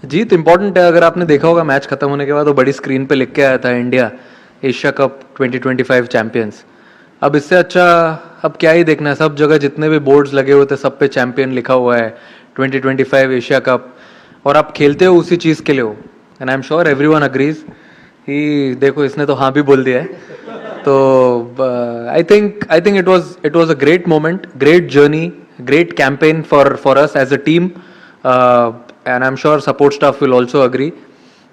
जीत important है। अगर आपने देखा होगा मैच खत्म होने के बाद वो बड़ी स्क्रीन पे लिख के आया था इंडिया एशिया कप 2025 चैंपियंस। अब इससे अच्छा अब क्या ही देखना है, सब जगह जितने भी बोर्ड्स लगे हुए थे सब पे चैंपियन लिखा हुआ है 2025 एशिया कप, और आप खेलते हो उसी चीज़ के लिए हो। And I am sure everyone agrees ही, देखो इसने तो हाँ भी बोल दिया है। तो I think it was a great moment, great journey, great campaign for us as a team, and I'm sure support staff will also agree,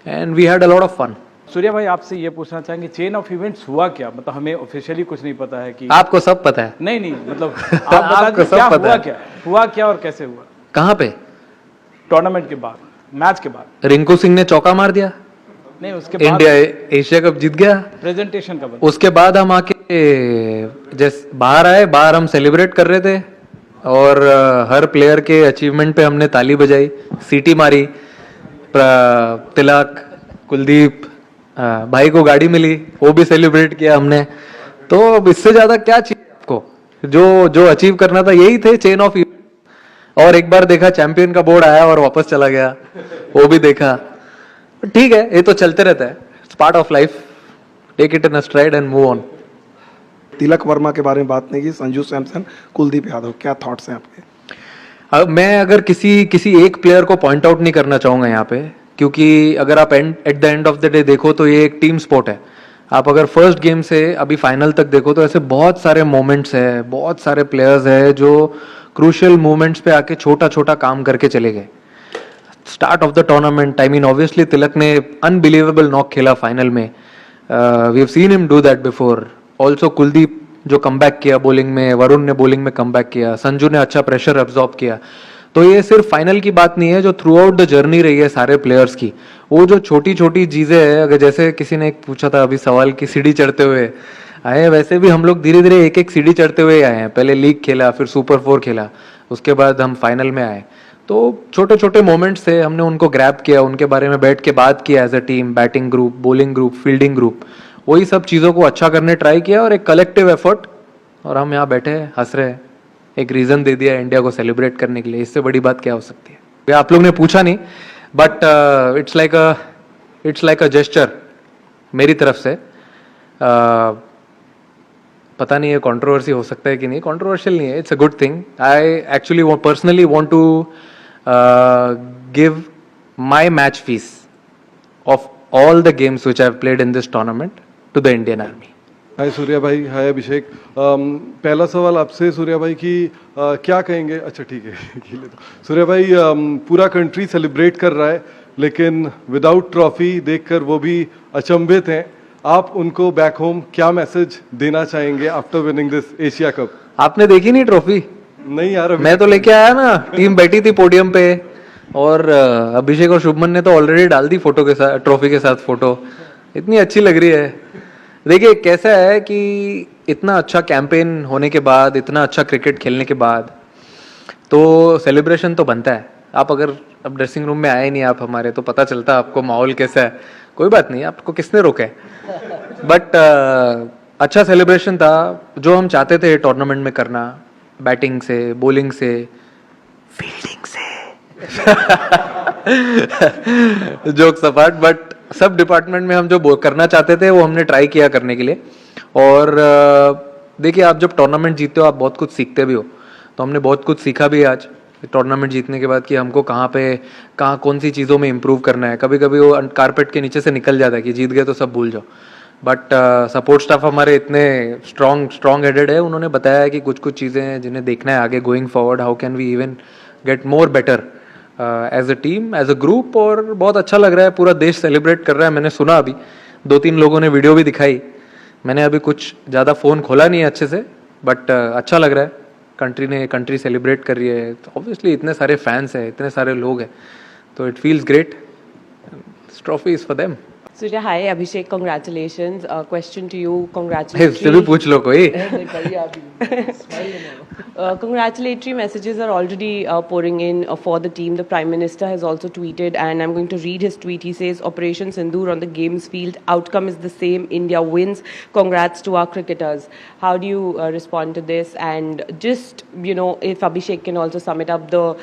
and we had a lot of fun. Surya भाई आपसे ये पूछना चाहेंगे chain of events हुआ क्या, मतलब हमें officially कुछ नहीं पता है कि आपको सब पता है? नहीं नहीं मतलब आप बता आपको दीजिए सब क्या पता हुआ, है? क्या और कैसे हुआ कहाँ पे? टूर्नामेंट के बाद, मैच के बाद? रिंकू सिंह ने चौका मार दिया, नहीं उसके बाद इंडिया एशिया कप जीत गया। प्रेजेंटेशन का बता। उसके बाद हम आके जैसे बाहर आए, बाहर हम सेलिब्रेट कर रहे थे और हर प्लेयर के अचीवमेंट पे हमने ताली बजाई, सीटी मारी। तिलक, कुलदीप, भाई को गाड़ी मिली, वो भी सेलिब्रेट किया हमने। तो अब इससे ज्यादा क्या चाहिए आपको? जो जो अचीव करना था यही थे चेन ऑफ इवेंट। और एक बार देखा चैंपियन का बोर्ड आया और वापस चला गया, वो भी देखा। ठीक है, ये तो चलते रहता है, it's part of life, take it in a stride and move on. Tilak Verma के बारे में बात नहीं की, संजू सैमसन, कुलदीप यादव, क्या थॉट्स हैं आपके? अब मैं अगर किसी एक प्लेयर को पॉइंट आउट नहीं करना चाहूंगा यहाँ पे, क्योंकि अगर आप at the end of the day देखो तो ये एक टीम स्पोर्ट है। आप अगर फर्स्ट गेम से अभी फाइनल तक देखो तो ऐसे बहुत सारे मोमेंट्स है, बहुत सारे प्लेयर्स है जो क्रूशियल मोमेंट्स पे आके छोटा छोटा काम करके चले गए। Start of the tournament, I mean obviously Tilak ने अनबिलीवेबल नॉक खेला फाइनल में, we have seen him do that before. Also Kuldeep जो कमबैक किया बॉलिंग में, वरुण ने बॉलिंग में कमबैक किया, संजू ने अच्छा प्रेशर एब्जॉर्ब किया। तो ये सिर्फ फाइनल की बात नहीं है, जो थ्रू आउट द जर्नी रही है सारे प्लेयर्स की, वो जो छोटी छोटी चीजें हैं। अगर जैसे किसी ने एक पूछा था अभी सवाल की सीढ़ी चढ़ते हुए आए, वैसे भी हम लोग धीरे धीरे एक एक सीढ़ी चढ़ते हुए आए हैं। पहले लीग खेला, फिर सुपर 4 खेला, उसके बाद हम फाइनल में आए। तो छोटे छोटे मोमेंट्स थे, हमने उनको ग्रैब किया, उनके बारे में बैठ के बात किया as a team, batting group, bowling group, fielding group, वही सब चीज़ों को अच्छा करने ट्राई किया और एक कलेक्टिव एफर्ट, और हम यहाँ बैठे हैं हंस रहे हैं। एक रीज़न दे दिया इंडिया को सेलिब्रेट करने के लिए, इससे बड़ी बात क्या हो सकती है? आप लोग ने पूछा नहीं, but it's like a gesture मेरी तरफ से। पता नहीं है कंट्रोवर्सी हो सकता है कि नहीं, कंट्रोवर्शियल नहीं है, it's a good thing. I actually personally want to give my match fees of all the games which I have played in this tournament to the Indian army. Hi Surya भाई, hi अभिषेक। पहला सवाल आपसे सूर्या भाई कि क्या कहेंगे, अच्छा ठीक है खेले तो। सूर्या भाई, पूरा कंट्री सेलिब्रेट कर रहा है लेकिन विदाउट ट्रॉफी देखकर वो भी अचंभित हैं। आप उनको बैक होम क्या मैसेज देना चाहेंगे after winning this Asia cup? आपने देखी नहीं ट्रॉफी? नहीं यार, मैं तो लेके आया ना, टीम बैठी थी पोडियम पे, और अभिषेक और शुभमन ने तो ऑलरेडी डाल दी फोटो के साथ, ट्रॉफी के साथ फोटो। इतनी अच्छी लग रही है। देखिए कैसा है कि इतना अच्छा कैंपेन होने के बाद, इतना अच्छा क्रिकेट खेलने के बाद तो सेलिब्रेशन तो बनता है। आप अगर अब ड्रेसिंग रूम में आए नहीं आप हमारे, तो पता चलता आपको माहौल कैसा है। कोई बात नहीं, आपको किसने रोका है, बट अच्छा सेलिब्रेशन था जो हम चाहते थे टूर्नामेंट में करना, बैटिंग से, बॉलिंग से, फील्डिंग से जोक्स अपार्ट, बट सब डिपार्टमेंट में हम जो करना चाहते थे वो हमने ट्राई किया करने के लिए। और देखिए आप जब टूर्नामेंट जीतते हो आप बहुत कुछ सीखते भी हो, तो हमने बहुत कुछ सीखा भी आज टूर्नामेंट जीतने के बाद कि हमको कहाँ कौन सी चीज़ों में इम्प्रूव करना है। कभी कभी वो कारपेट के नीचे से निकल जाता है कि जीत गए तो सब भूल जाओ, बट सपोर्ट स्टाफ हमारे इतने स्ट्रॉन्ग हेडेड है, उन्होंने बताया है कि कुछ चीज़ें हैं जिन्हें देखना है आगे going forward, how can we even get more better as a team, as a group. और बहुत अच्छा लग रहा है, पूरा देश सेलिब्रेट कर रहा है। मैंने सुना अभी 2-3 लोगों ने वीडियो भी दिखाई, मैंने अभी कुछ ज़्यादा फ़ोन खोला नहीं है अच्छे से, बट अच्छा लग रहा है। कंट्री सेलिब्रेट कर रही है, तो ऑब्वियसली इतने सारे फैंस हैं, इतने सारे लोग हैं, तो it feels great. Trophy is for them. Surya, hi. Abhishek, congratulations. Question to you. इससे भी पूछ लो कोई. Congratulatory messages are already pouring in for the team. The Prime Minister has also tweeted, and I'm going to read his tweet. He says, Operation Sindoor on the games field. Outcome is the same. India wins. Congrats to our cricketers. How do you respond to this? And just, if Abhishek can also sum it up, the,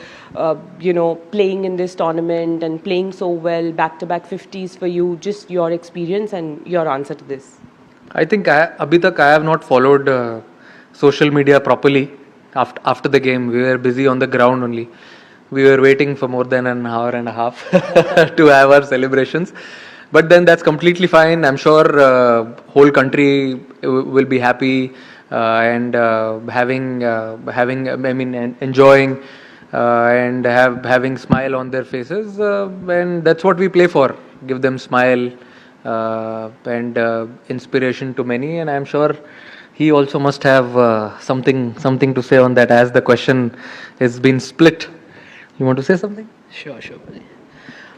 playing in this tournament and playing so well, back-to-back 50s for you, just your experience and your answer to this. I think अभी तक I have not followed social media properly. After the game, we were busy on the ground only. We were waiting for more than an hour and a half to have our celebrations. But then that's completely fine. I'm sure whole country will be happy and enjoying and having smile on their faces. And that's what we play for. Give them smile and inspiration to many. And I'm sure he also must have something to say on that, as the question has been split. You want to say something? Sure.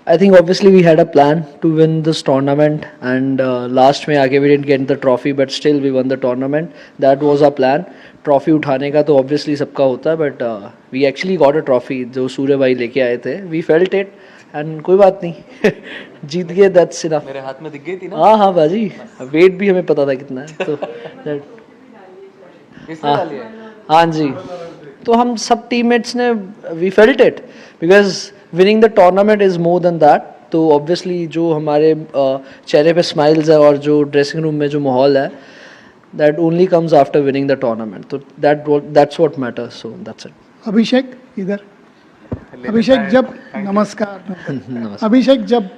I think obviously we had a plan to win this tournament, and last में आके we didn't get the trophy, but still we won the tournament. That was our plan. Trophy उठाने का तो obviously सबका होता है, but we actually got a trophy जो सूर्य भाई लेके आए थे. We felt it, and कोई बात नहीं, जीत गए. That's enough. मेरे हाथ में दिख गई थी ना. हाँ बाजी, weight भी हमें पता था कितना है, तो हाँ जी. तो हम सब टीममेट्स ने we felt it because winning the tournament is more than that. तो ऑब्वियसली जो हमारे चेहरे पे स्माइल्स है और जो ड्रेसिंग रूम में जो माहौल है, that only comes after winning the tournament. तो that's what matters. So that's it. Abhishek इधर. अभिषेक जब नमस्कार. अभिषेक जब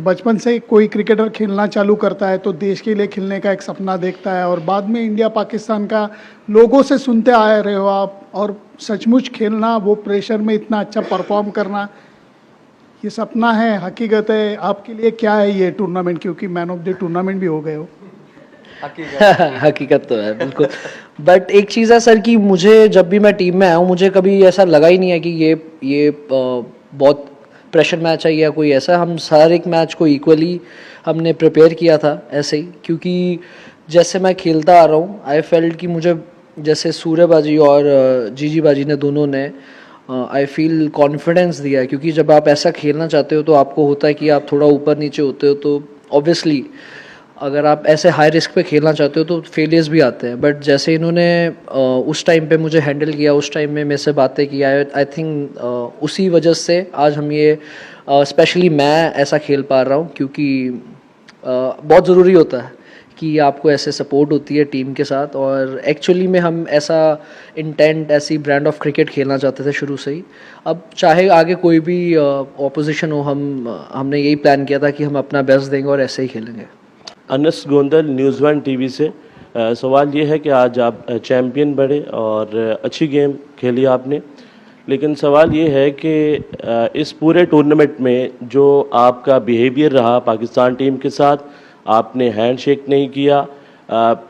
बचपन से कोई क्रिकेटर खेलना चालू करता है तो देश के लिए खेलने का एक सपना देखता है, और बाद में इंडिया पाकिस्तान का लोगों से सुनते आ रहे हो आप, और सचमुच खेलना, वो प्रेशर में इतना अच्छा परफॉर्म करना, ये सपना है, हकीकत है आपके लिए. क्या है ये टूर्नामेंट, क्योंकि मैन ऑफ द टूर्नामेंट भी हो गए हो. हकीकत तो है बिल्कुल. बट एक चीज़ है सर कि मुझे जब भी मैं टीम में आया हूँ, मुझे कभी ऐसा लगा ही नहीं है कि ये बहुत प्रेशर मैच है या कोई ऐसा. हम हर एक मैच को इक्वली हमने प्रिपेयर किया था ऐसे ही, क्योंकि जैसे मैं खेलता आ रहा हूँ, आई फेल्ट कि मुझे जैसे सूर्य बाजी और जीजी बाजी ने दोनों ने आई फील कॉन्फिडेंस दिया है. क्योंकि जब आप ऐसा खेलना चाहते हो तो आपको होता है कि आप थोड़ा ऊपर नीचे होते हो, तो ऑब्वियसली अगर आप ऐसे हाई रिस्क पे खेलना चाहते हो तो फेलियर्स भी आते हैं. बट जैसे इन्होंने उस टाइम पे मुझे हैंडल किया, उस टाइम में मेरे से बातें की, आई थिंक उसी वजह से आज हम ये स्पेशली मैं ऐसा खेल पा रहा हूँ. क्योंकि बहुत ज़रूरी होता है कि आपको ऐसे सपोर्ट होती है टीम के साथ. और एक्चुअली में हम ऐसा इंटेंट, ऐसी ब्रांड ऑफ क्रिकेट खेलना चाहते थे शुरू से ही. अब चाहे आगे कोई भी ऑपोजिशन हो, हमने यही प्लान किया था कि हम अपना बेस्ट देंगे और ऐसे ही खेलेंगे. अनस गोंदल न्यूज़ 1 टीवी से. सवाल ये है कि आज आप चैम्पियन बने और अच्छी गेम खेली आपने, लेकिन सवाल ये है कि इस पूरे टूर्नामेंट में जो आपका बिहेवियर रहा पाकिस्तान टीम के साथ, आपने हैंडशेक नहीं किया,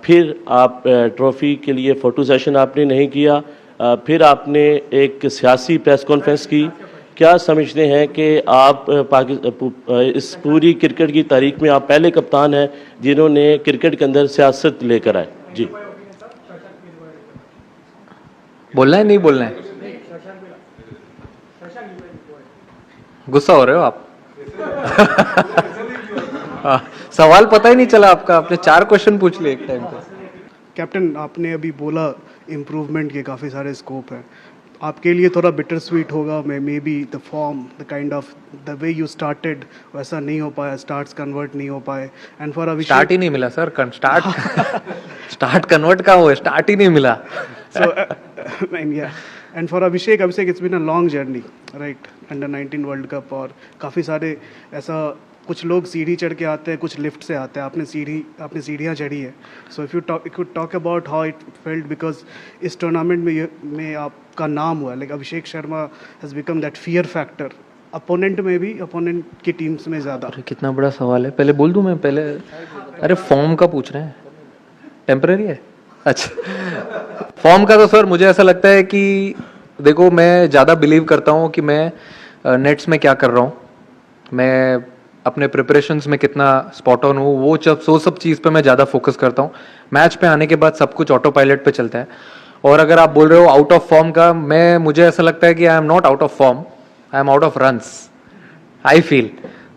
फिर आप ट्रॉफ़ी के लिए फ़ोटो सेशन आपने नहीं किया, फिर आपने एक सियासी प्रेस कॉन्फ्रेंस की. क्या समझते हैं कि आप इस पूरी क्रिकेट की तारीख में आप पहले कप्तान हैं जिन्होंने क्रिकेट के अंदर सियासत लेकर आए? जी, बोलना है नहीं बोलना है? गुस्सा हो रहे हो आप? सवाल पता ही नहीं चला आपका, आपने 4 क्वेश्चन पूछ लिए एक टाइम पे. कैप्टन, आपने अभी बोला इम्प्रूवमेंट के काफ़ी सारे स्कोप हैं. आपके लिए थोड़ा बिटर स्वीट होगा, may be the form, the kind of the way you started, वैसा नहीं हो पाया, स्टार्ट्स कन्वर्ट नहीं हो पाए. एंड फॉर अभिषेक स्टार्ट ही नहीं मिला सर. स्टार्ट कन्वर्ट का हुआ, स्टार्ट ही नहीं मिला. And for Abhishek it's been a long journey, right? Under 19 world cup, और काफ़ी सारे ऐसा, कुछ लोग सीढ़ी चढ़ के आते हैं, कुछ लिफ्ट से आते हैं. आपने सीढ़ियाँ चढ़ी है. So if you talk about how it felt, because इस टूर्नामेंट में आपका नाम हुआ, like Abhishek Sharma has become that fear factor, opponent में भी, अपोनेंट की टीम्स में ज़्यादा. कितना बड़ा सवाल है. पहले बोल दूं मैं पहले? अरे फॉर्म का पूछ रहे हैं, टेम्पररी है. अच्छा, फॉर्म का तो सर मुझे ऐसा लगता है कि देखो, मैं ज़्यादा बिलीव करता हूँ कि मैं नेट्स में क्या कर रहा हूँ. मैं अपने प्रिपरेशंस में कितना स्पॉट ऑन हूँ, वो सब चीज़ पे मैं ज़्यादा फोकस करता हूँ. मैच पे आने के बाद सब कुछ ऑटो पायलट पे चलता है. और अगर आप बोल रहे हो आउट ऑफ फॉर्म का, मुझे ऐसा लगता है कि I am not out of form, I am out of runs, I feel.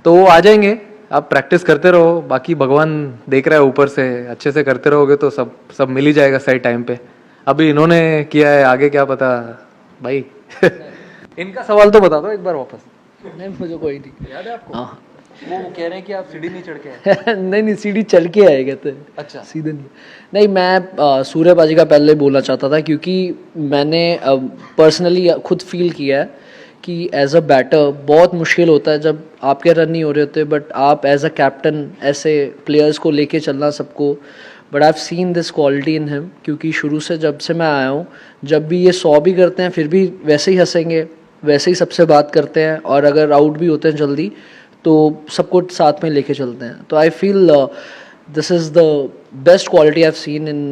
तो वो आ जाएंगे, आप प्रैक्टिस करते रहो, बाकी भगवान देख रहा है ऊपर से, अच्छे से करते रहोगे तो सब मिल ही जाएगा सही टाइम पे. अभी इन्होंने किया है, आगे क्या पता भाई. इनका सवाल तो बता दो एक बार वापस. नहीं मुझे कोई नहीं याद है आपको? हाँ वो कह रहे हैं कि आप सीढ़ी नहीं चढ़ के आए. नहीं सीढ़ी चल के आए कहते हैं. अच्छा. सीधे नहीं मैं सूर्यबाजी का पहले बोलना चाहता था क्योंकि मैंने पर्सनली खुद फील किया है कि एज अ बैटर बहुत मुश्किल होता है जब आपके रन नहीं हो रहे होते, बट आप एज अ कैप्टन ऐसे प्लेयर्स को लेके चलना सबको. But I have seen this quality in him क्योंकि शुरू से जब से मैं आया हूँ, जब भी ये 100 भी करते हैं फिर भी वैसे ही हंसेंगे, वैसे ही सबसे बात करते हैं, और अगर आउट भी होते हैं जल्दी तो सबको साथ में लेके चलते हैं. तो I feel this is the best quality I have seen in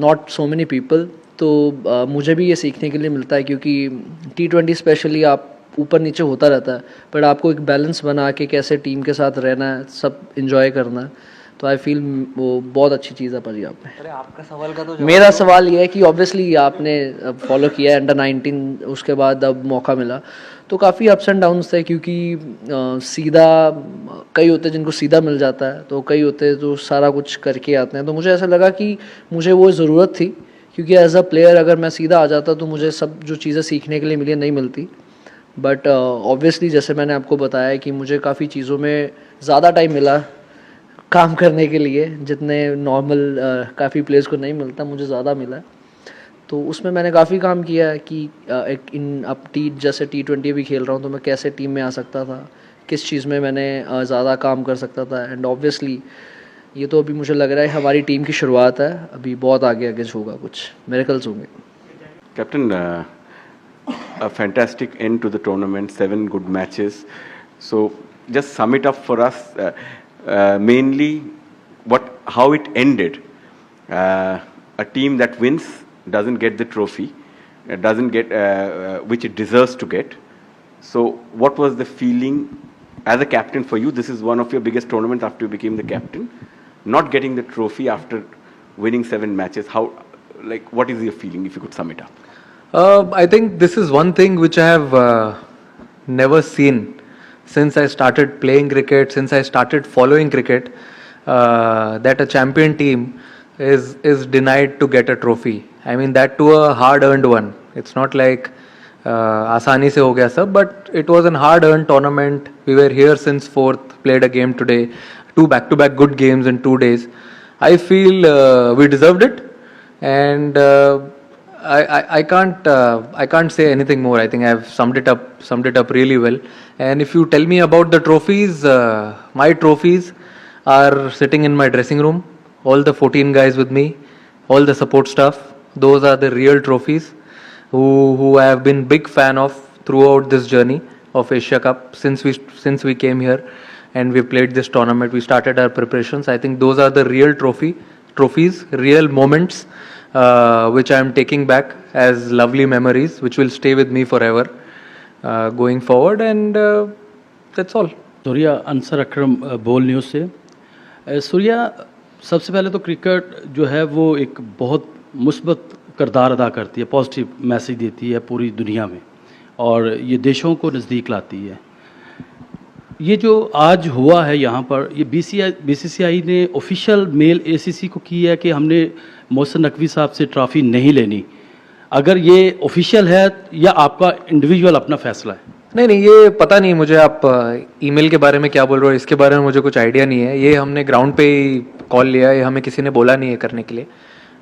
not so many people. तो मुझे भी ये सीखने के लिए मिलता है क्योंकि T20 स्पेशली आप ऊपर नीचे होता रहता है, बट आपको एक बैलेंस बना के कैसे टीम के साथ रहना है, सब इंजॉय करना है. तो आई फील वो बहुत अच्छी चीज़ है पंजाब में. अरे आपका सवाल का तो मेरा सवाल ये है कि ऑब्वियसली आपने फॉलो किया है अंडर-19, उसके बाद अब मौका मिला तो काफ़ी अप्स एंड डाउन्स थे क्योंकि सीधा कई होते हैं जिनको सीधा मिल जाता है, तो कई होते हैं जो सारा कुछ करके आते हैं. तो मुझे ऐसा लगा कि मुझे वो ज़रूरत थी क्योंकि एज अ प्लेयर अगर मैं सीधा आ जाता तो मुझे सब जो चीज़ें सीखने के लिए मिली नहीं मिलती. बट ऑब्वियसली जैसे मैंने आपको बताया कि मुझे काफ़ी चीज़ों में ज़्यादा टाइम मिला काम करने के लिए, जितने नॉर्मल काफ़ी प्लेयर्स को नहीं मिलता, मुझे ज़्यादा मिला. तो उसमें मैंने काफ़ी काम किया है कि एक अब जैसे T20 भी खेल रहा हूँ तो मैं कैसे टीम में आ सकता था, किस चीज़ में मैंने ज़्यादा काम कर सकता था. एंड ऑब्वियसली ये तो अभी मुझे लग रहा है हमारी टीम की शुरुआत है, अभी बहुत आगे होगा, कुछ मिरेकल्स होंगे. Captain, a fantastic end to the tournament, 7 good matches. So just sum it up for us. Mainly, how it ended. A team that wins doesn't get the trophy, doesn't get which it deserves to get. So, what was the feeling as a captain for you? This is one of your biggest tournaments after you became the captain. Not getting the trophy after winning 7 matches. What is your feeling? If you could sum it up. I think this is one thing which I have never seen since I started playing cricket, since I started following cricket, that a champion team is denied to get a trophy. I mean that to a hard-earned one. It's not like आसानी से हो गया सब, but it was an hard-earned tournament. We were here since 4th, played a game today, 2 back-to-back good games in 2 days. I feel we deserved it, and I can't say anything more. I think I've summed it up really well. And if you tell me about the trophies, my trophies are sitting in my dressing room. All the 14 guys with me, all the support staff. Those are the real trophies who I have been big fan of throughout this journey of Asia Cup since we came here and we played this tournament. We started our preparations. I think those are the real trophies, real moments. Which I am taking back as lovely memories, which will stay with me forever going forward, and that's all. Surya, Ansar अकरम बोल news से. सूर्या, सबसे पहले तो cricket जो है वो एक बहुत मुस्बत किरदार अदा करती है, पॉजिटिव मैसेज देती है पूरी दुनिया में, और ये देशों को नज़दीक लाती है. ये जो आज हुआ है यहाँ पर, ये BCCI ने ऑफिशियल मेल ACC को की है कि हमने मोहसिन नकवी साहब से ट्रॉफ़ी नहीं लेनी. अगर ये ऑफिशियल है या आपका इंडिविजुअल अपना फैसला है? नहीं, ये पता नहीं मुझे. आप ईमेल के बारे में क्या बोल रहे हो, इसके बारे में मुझे कुछ आइडिया नहीं है. ये हमने ग्राउंड पे ही कॉल लिया है, हमें किसी ने बोला नहीं है करने के लिए,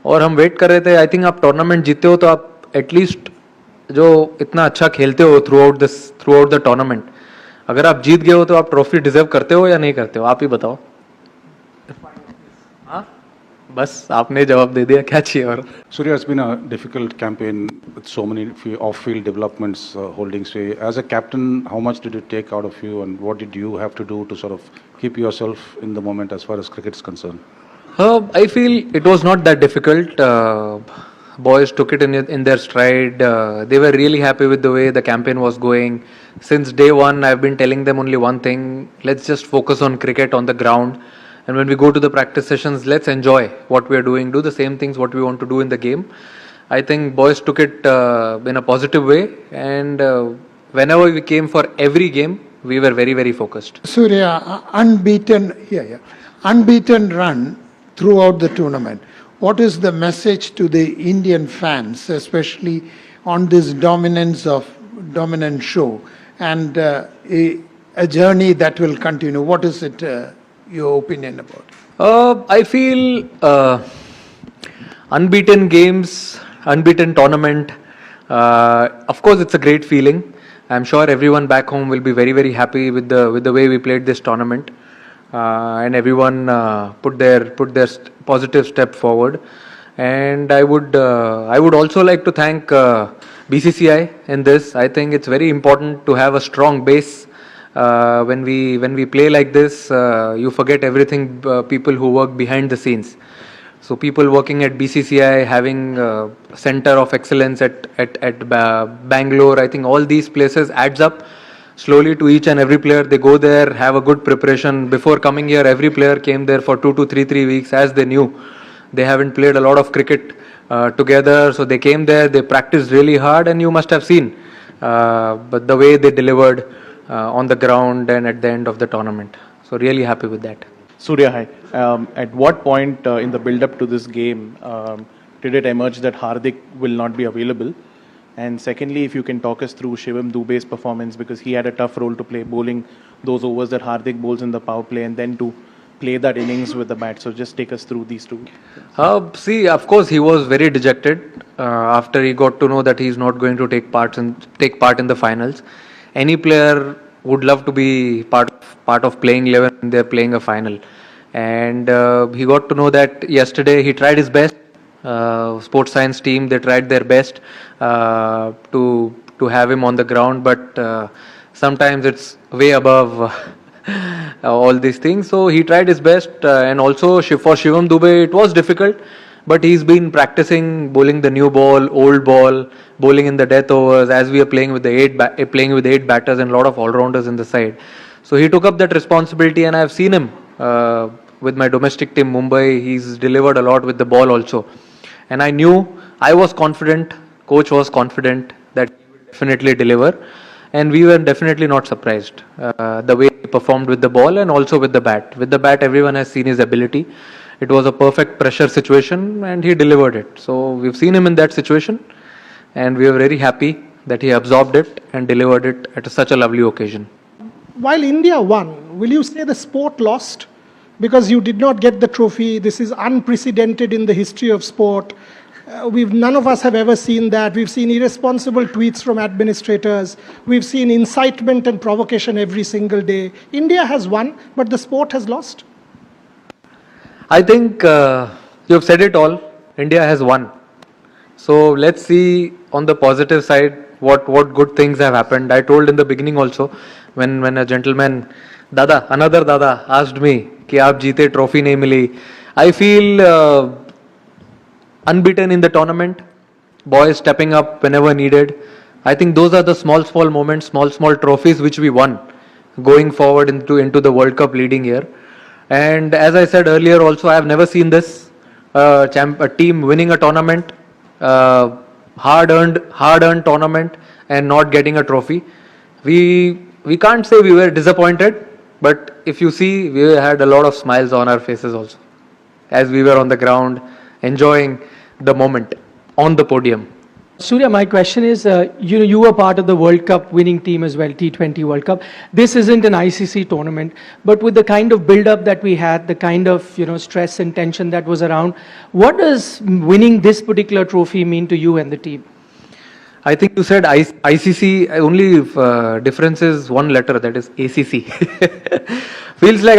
और हम वेट कर रहे थे. आई थिंक आप टूर्नामेंट जीते हो तो आप एटलीस्ट जो इतना अच्छा खेलते हो थ्रू आउट द टूर्नामेंट, अगर आप जीत गए हो तो आप ट्रॉफी डिजर्व करते हो या नहीं करते हो, आप ही बताओ. हाँ, बस आपने जवाब दे दिया, क्या चाहिए और. Surya, it's been a difficult campaign with so many off-field developments holding sway. As a captain, how much did it take out of you, and what did you have to do to sort of keep yourself in the moment as far as cricket is concerned? I feel it was not that difficult. boys took it in their stride. They were really happy with the way the campaign was going. Since day one, I've been telling them only one thing: let's just focus on cricket on the ground. And when we go to the practice sessions, let's enjoy what we are doing. Do the same things what we want to do in the game. I think boys took it in a positive way, and whenever we came for every game, we were very, very focused. Surya, unbeaten run throughout the tournament. What is the message to the Indian fans, especially on this dominant show and a journey that will continue? What is it, your opinion about? I feel unbeaten games, unbeaten tournament. Of course, it's a great feeling. I'm sure everyone back home will be very, very happy with the way we played this tournament, and everyone put their positive step forward. And I would also like to thank BCCI in this. I think it's very important to have a strong base. When we play like this, you forget everything. People who work behind the scenes. So people working at BCCI, having center of excellence at Bangalore, I think all these places adds up slowly to each and every player. They go there, have a good preparation. Before coming here, every player came there for 2 to 3 weeks, as they knew they haven't played a lot of cricket together. So they came there, they practiced really hard, and you must have seen but the way they delivered on the ground and at the end of the tournament. So really happy with that. Surya, hi. At what point in the build-up to this game did it emerge that Hardik will not be available? And secondly, if you can talk us through Shivam Dube's performance, because he had a tough role to play, bowling those overs that Hardik bowls in the power play, and then to play that innings with the bat. So just take us through these two. See, of course, he was very dejected after he got to know that he's not going to take part in the finals. Any player would love to be part of playing 11 when they're playing a final. And he got to know that yesterday. He tried his best. Sports science team, they tried their best to have him on the ground, but sometimes it's way above all these things. So he tried his best, and also for Shivam Dube it was difficult, but he's been practicing bowling the new ball, old ball, bowling in the death overs, as we are playing with eight batters and a lot of all-rounders in the side. So he took up that responsibility, and I've seen him with my domestic team Mumbai. He's delivered a lot with the ball also, and I was confident, coach was confident that he would definitely deliver, and we were definitely not surprised the way he performed with the ball and also with the bat. With the bat, everyone has seen his ability. It was a perfect pressure situation, and he delivered it. So we've seen him in that situation, and we are very happy that he absorbed it and delivered it at such a lovely occasion. While India won, will you say the sport lost? Because you did not get the trophy. This is unprecedented in the history of sport. None of us have ever seen that. We've seen irresponsible tweets from administrators. We've seen incitement and provocation every single day. India has won, but the sport has lost. I think you've said it all. India has won. So let's see on the positive side what good things have happened. I told in the beginning also, when a gentleman, another Dada, asked me कि आप जीते trophy नहीं मिली. I feel unbeaten in the tournament, boys stepping up whenever needed. I think those are the small moments, small trophies which we won going forward into the World Cup leading year. And as I said earlier also, I have never seen this a team winning a tournament, hard earned tournament, and not getting a trophy. We can't say we were disappointed, but if you see, we had a lot of smiles on our faces also as we were on the ground enjoying the moment on the podium. Surya, my question is, you were part of the World Cup winning team as well, T20 World Cup. This isn't an ICC tournament, but with the kind of build-up that we had, the kind of stress and tension that was around, what does winning this particular trophy mean to you and the team? I think you said ICC, only difference is one letter, that is ACC. Feels like,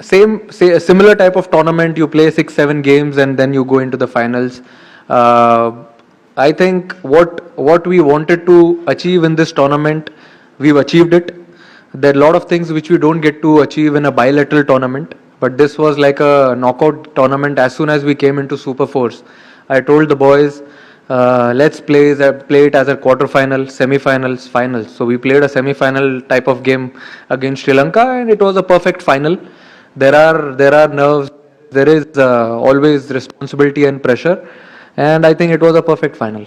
similar type of tournament, you play 6-7 games and then you go into the finals. I think what we wanted to achieve in this tournament, we've achieved it. There are a lot of things which we don't get to achieve in a bilateral tournament, but this was like a knockout tournament. As soon as we came into Super Force, I told the boys let's play it as a quarter-final, semi-finals, finals. So we played a semi-final type of game against Sri Lanka, and it was a perfect final. There are nerves, there is always responsibility and pressure, and I think it was a perfect final.